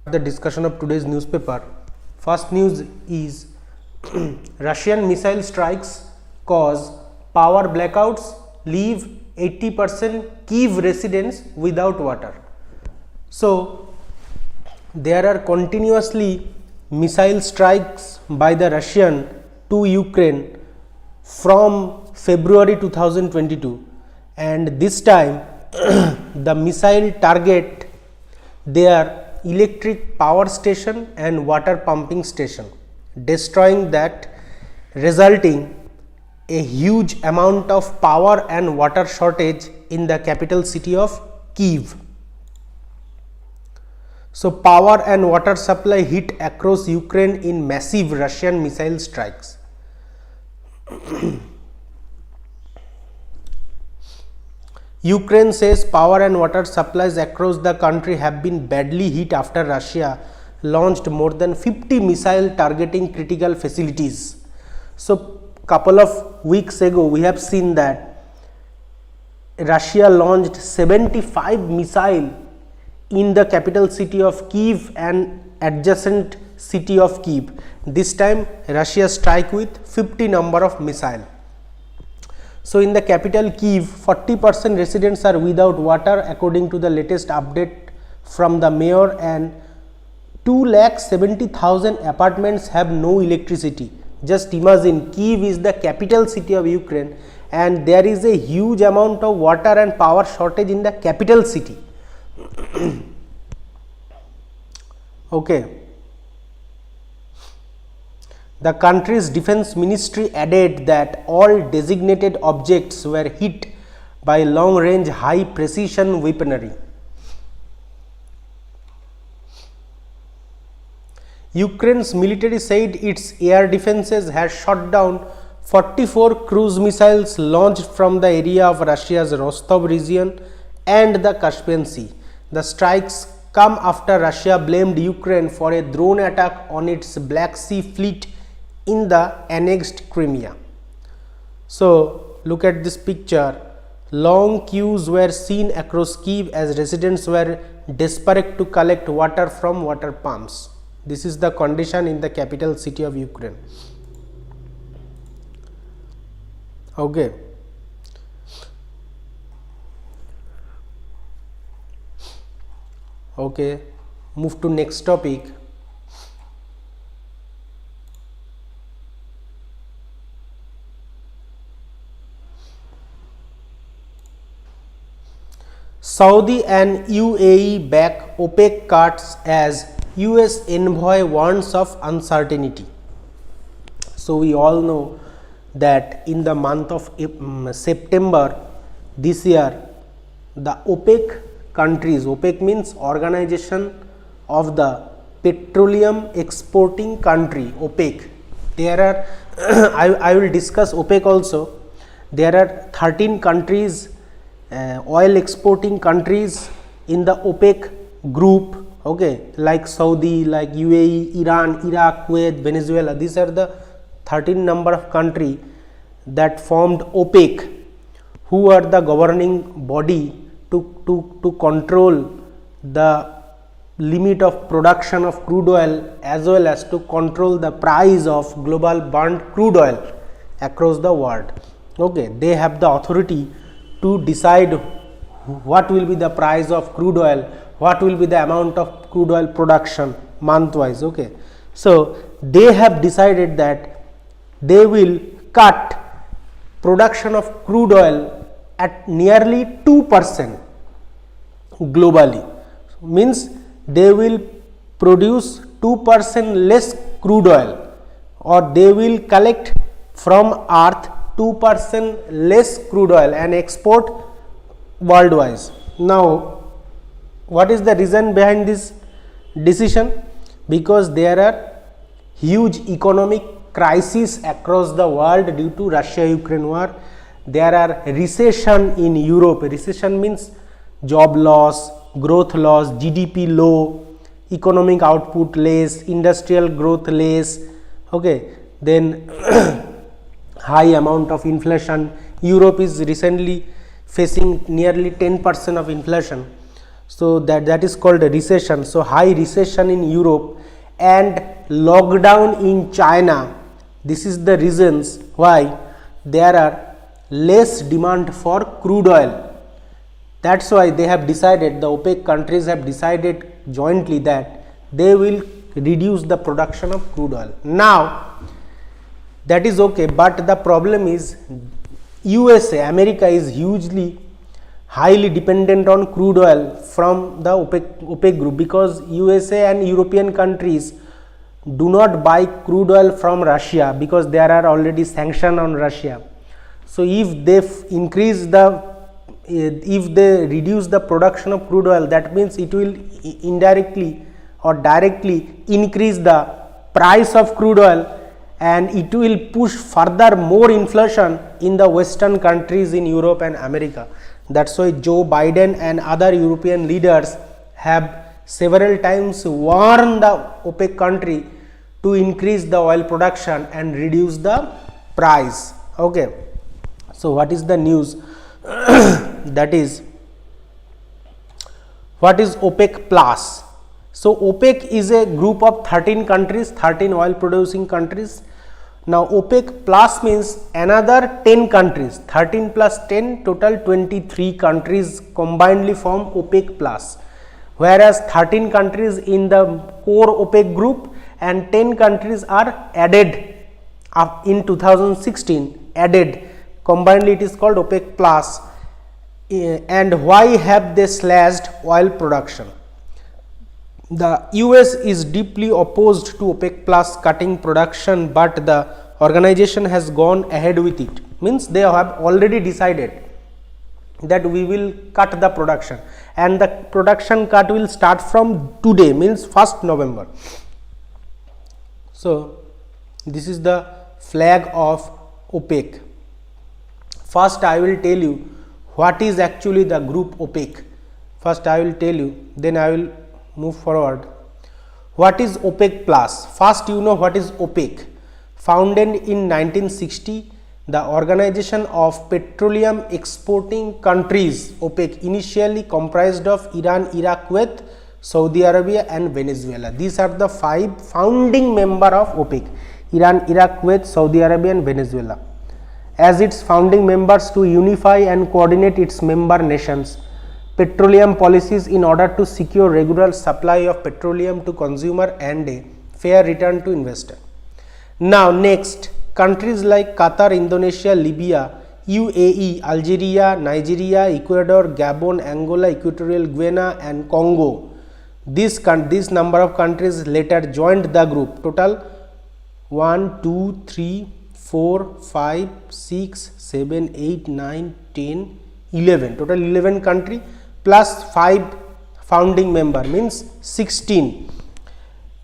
The discussion of today's newspaper. First news is Russian missile strikes cause power blackouts, leave 80% Kyiv residents without water. So there are continuously missile strikes by the Russian to Ukraine from February 2022, and this time the missile target their electric power station and water pumping station, destroying that, resulting a huge amount of power and water shortage in the capital city of Kyiv. So power and water supply hit across Ukraine in massive Russian missile strikes. Ukraine says power and water supplies across the country have been badly hit after Russia launched more than 50 missiles targeting critical facilities. So couple of weeks ago we have seen that Russia launched 75 missiles in the capital city of Kyiv and adjacent city of Kyiv. This time Russia strike with 50 number of missiles. So in the capital Kyiv, 40% residents are without water according to the latest update from the mayor, and 2,70,000 apartments have no electricity. Just imagine, Kyiv is the capital city of Ukraine and there is a huge amount of water and power shortage in the capital city. Okay. The country's defense ministry added that all designated objects were hit by long-range high-precision weaponry. Ukraine's military said its air defenses had shot down 44 cruise missiles launched from the area of Russia's Rostov region and the Caspian Sea. The strikes come after Russia blamed Ukraine for a drone attack on its Black Sea fleet in the annexed Crimea. So look at this picture. Long queues were seen across Kyiv as residents were desperate to collect water from water pumps. This is the condition in the capital city of Ukraine. Okay. Okay, move to next topic. Saudi and UAE back OPEC cuts as US envoy warns of uncertainty. So we all know that in the month of September this year, the OPEC countries, OPEC means Organization of the Petroleum Exporting Country, OPEC. There are I will discuss OPEC also. There are 13 countries, oil exporting countries in the OPEC group, okay, like Saudi, like UAE, Iran, Iraq, Kuwait, Venezuela. These are the 13 number of countries that formed OPEC, who are the governing body to control the limit of production of crude oil as well as to control the price of global burnt crude oil across the world. Okay, they have the authority to decide what will be the price of crude oil, what will be the amount of crude oil production month-wise. Okay, so they have decided that they will cut production of crude oil at nearly 2% globally. Means they will produce 2% less crude oil, or they will collect from earth 2% less crude oil and export worldwide. Now what is the reason behind this decision? Because there are huge economic crisis across the world due to Russia-Ukraine war. There are recession in Europe. Recession means job loss, growth loss, GDP low, economic output less, industrial growth less. Okay, then high amount of inflation. Europe is recently facing nearly 10% of inflation. So that is called a recession. So high recession in Europe and lockdown in China. This is the reasons why there are less demand for crude oil. That's why they have decided, the OPEC countries have decided jointly that they will reduce the production of crude oil. Now that is okay, but the problem is USA, America is hugely highly dependent on crude oil from the OPEC group, because USA and European countries do not buy crude oil from Russia because there are already sanctions on Russia. So if they reduce the production of crude oil, that means it will indirectly or directly increase the price of crude oil, and it will push further more inflation in the western countries in Europe and America. That's why Joe Biden and other European leaders have several times warned the OPEC country to increase the oil production and reduce the price. Okay, so what is the news? That is, what is OPEC plus? So OPEC is a group of 13 countries, 13 oil producing countries. Now OPEC plus means another 10 countries, 13 plus 10, total 23 countries combinedly form OPEC plus, whereas 13 countries in the core OPEC group and 10 countries are added in 2016, added combinedly, it is called OPEC plus. And why have they slashed oil production? The US is deeply opposed to OPEC plus cutting production, but the organization has gone ahead with it. Means they have already decided that we will cut the production, and the production cut will start from today, means 1st November. So this is the flag of OPEC. First I will tell you what is actually the group OPEC. First I will tell you, then I will move forward. What is OPEC plus? First, you know what is OPEC. Founded in 1960, the Organization of Petroleum Exporting Countries, OPEC, initially comprised of Iran, Iraq, Kuwait, Saudi Arabia and Venezuela. These are the 5 founding members of OPEC: Iran, Iraq, Kuwait, Saudi Arabia and Venezuela. As its founding members, to unify and coordinate its member nations petroleum policies in order to secure regular supply of petroleum to consumer and a fair return to investor. Now next, countries like Qatar, Indonesia, Libya, UAE, Algeria, Nigeria, Ecuador, Gabon, Angola, Equatorial Guinea and Congo. This number of countries later joined the group. Total 1, 2, 3, 4, 5, 6, 7, 8, 9, 10, 11. Total 11 country plus 5 founding member, means 16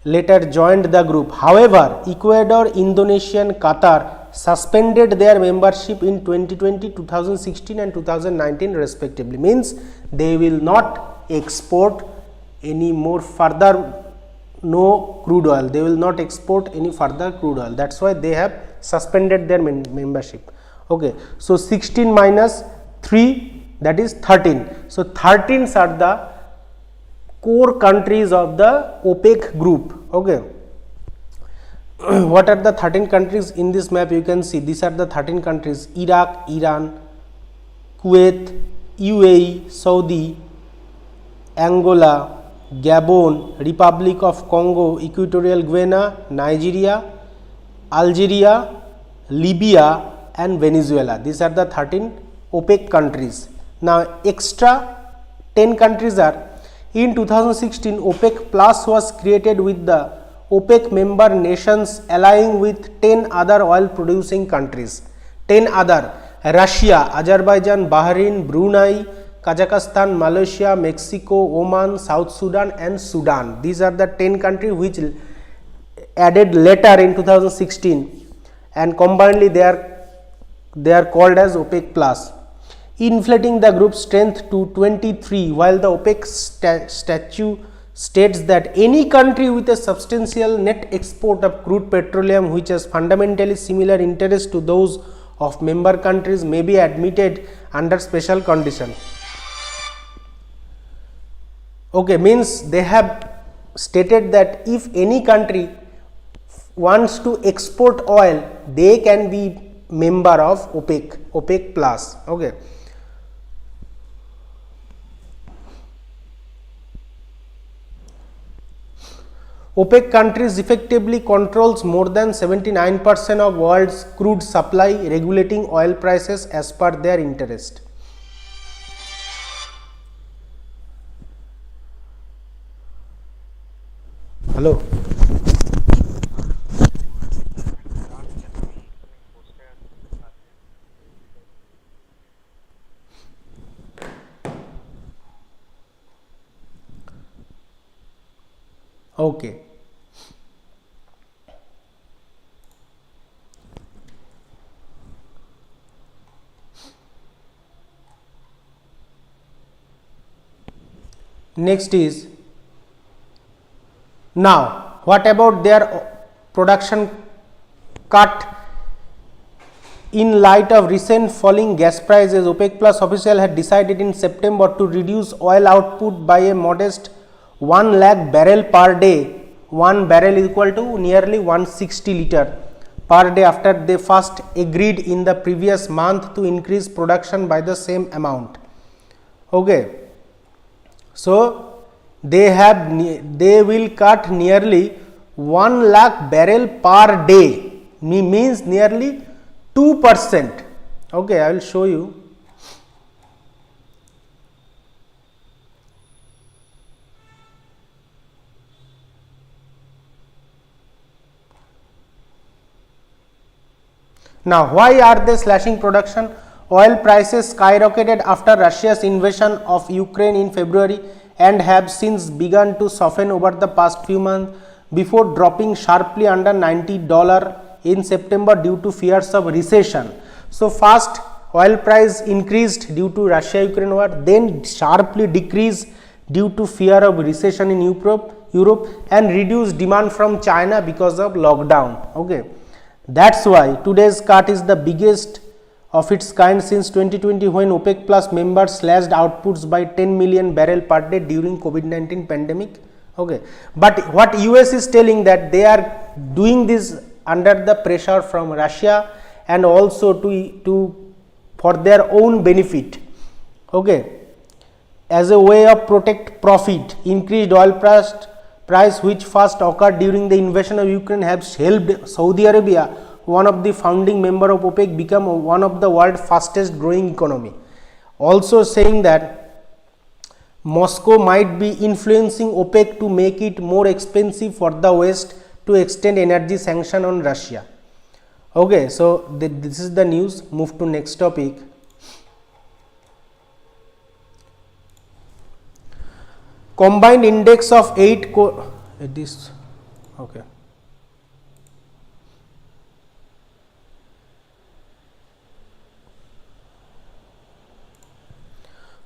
later joined the group. However, Ecuador, Indonesia and Qatar suspended their membership in 2020, 2016 and 2019 respectively. Means they will not export any more further no crude oil. They will not export any further crude oil. That's why they have suspended their membership. Okay, so 16 minus 3, that is 13. So 13 are the core countries of the OPEC group. Okay, what are the 13 countries in this map? You can see these are the 13 countries: Iraq, Iran, Kuwait, UAE, Saudi, Angola, Gabon, Republic of Congo, Equatorial Guinea, Nigeria, Algeria, Libya and Venezuela. These are the 13 OPEC countries. Now extra 10 countries are, in 2016 OPEC plus was created with the OPEC member nations allying with 10 other oil producing countries. 10 other: Russia, Azerbaijan, Bahrain, Brunei, Kazakhstan, Malaysia, Mexico, Oman, South Sudan and Sudan. These are the 10 countries which added later in 2016, and combinedly they are called as OPEC plus, inflating the group's strength to 23, while the OPEC statute states that any country with a substantial net export of crude petroleum which has fundamentally similar interests to those of member countries may be admitted under special conditions. Okay, means they have stated that if any country wants to export oil, they can be member of OPEC plus. Okay. OPEC countries effectively controls more than 79% of world's crude supply, regulating oil prices as per their interest. Hello. Okay. Next is, now what about their production cut? In light of recent falling gas prices, OPEC plus official had decided in September to reduce oil output by a modest 1 lakh barrel per day. 1 barrel is equal to nearly 160 liter per day, after they first agreed in the previous month to increase production by the same amount. Okay. So they will cut nearly 1 lakh barrel per day, means nearly 2%. Okay, I will show you. Now, why are they slashing production? Oil prices skyrocketed after Russia's invasion of Ukraine in February and have since begun to soften over the past few months before dropping sharply under $90 in September due to fears of recession. So, first oil price increased due to Russia-Ukraine war, then sharply decreased due to fear of recession in Europe and reduced demand from China because of lockdown. Okay. That's why today's cut is the biggest of its kind since 2020, when OPEC plus members slashed outputs by 10 million barrel per day during COVID-19 pandemic. Okay. But what US is telling that they are doing this under the pressure from Russia and also to for their own benefit. Okay. As a way of protect profit, increased oil price which first occurred during the invasion of Ukraine has helped Saudi Arabia, one of the founding member of OPEC, become one of the world's fastest growing economy. Also saying that Moscow might be influencing OPEC to make it more expensive for the West to extend energy sanction on Russia. Okay, so this is the news. Move to next topic. Combined index of 8 core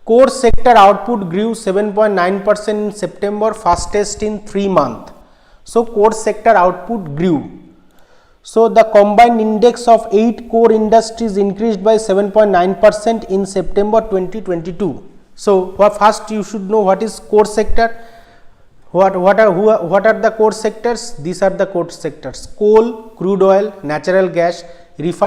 core sector output grew 7.9% in September, fastest in 3 months. So, core sector output grew. So, the combined index of 8 core industries increased by 7.9% in September 2022. So, first you should know what is core sector. What are the core sectors? These are the core sectors: coal, crude oil, natural gas, refined